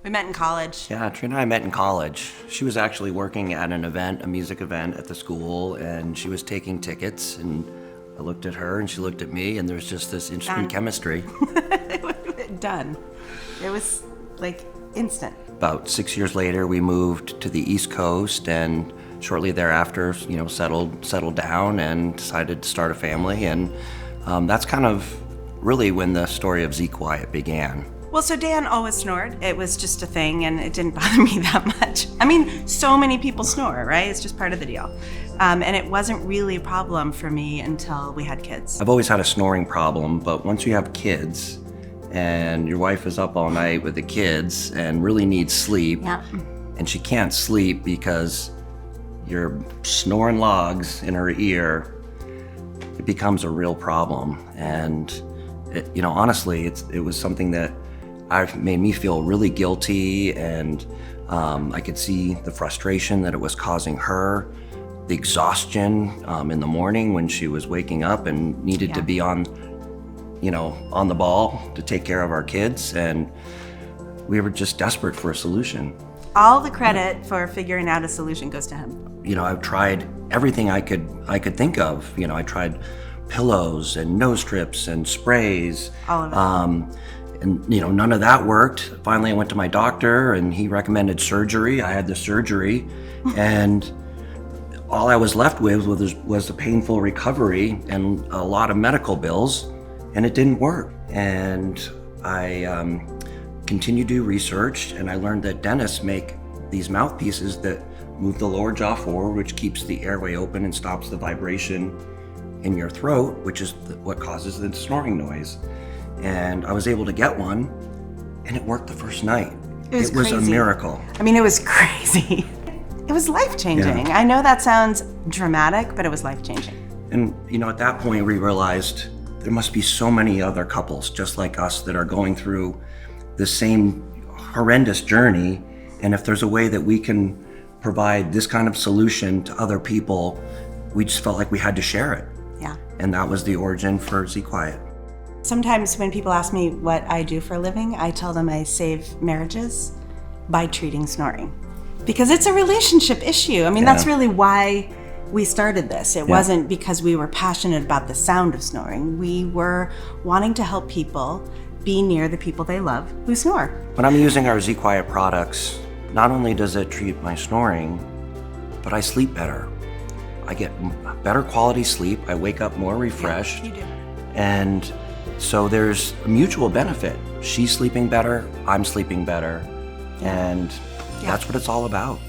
We met in college. Yeah, Trina and I met in college. She was actually working at an event, a music event at the school, and she was taking tickets, and I looked at her and she looked at me, and there was just this interesting chemistry. Done. It was like instant. About 6 years later, we moved to the East Coast, and shortly thereafter, settled down and decided to start a family, and that's kind of really when the story of ZQuiet began. Well, so Dan always snored. It was just a thing, and it didn't bother me that much. I mean, so many people snore, right? It's just part of the deal. And it wasn't really a problem for me until we had kids. I've always had a snoring problem, but once you have kids and your wife is up all night with the kids and really needs sleep, Yeah. and she can't sleep because you're snoring logs in her ear, it becomes a real problem. And honestly, it was something that made me feel really guilty, and I could see the frustration that it was causing her, the exhaustion in the morning when she was waking up and needed to be on the ball to take care of our kids, and we were just desperate for a solution. All the credit for figuring out a solution goes to him. I've tried everything I could think of. I tried pillows and nose strips and sprays. All of it. And none of that worked. Finally, I went to my doctor, and he recommended surgery. I had the surgery, and all I was left with was a painful recovery and a lot of medical bills, and it didn't work. And I continued to do research, and I learned that dentists make these mouthpieces that move the lower jaw forward, which keeps the airway open and stops the vibration in your throat, which is what causes the snoring noise. And I was able to get one, and it worked the first night. It was a miracle. I mean, it was crazy. It was life-changing. Yeah. I know that sounds dramatic, but it was life-changing. And at that point, we realized there must be so many other couples just like us that are going through the same horrendous journey. And if there's a way that we can provide this kind of solution to other people, we just felt like we had to share it. Yeah. And that was the origin for ZQuiet. Sometimes when people ask me what I do for a living, I tell them I save marriages by treating snoring. Because it's a relationship issue. I mean, that's really why we started this. It wasn't because we were passionate about the sound of snoring. We were wanting to help people be near the people they love who snore. When I'm using our ZQuiet products, not only does it treat my snoring, but I sleep better. I get better quality sleep. I wake up more refreshed. Yeah, you do. And so there's a mutual benefit. She's sleeping better, I'm sleeping better, and that's what it's all about.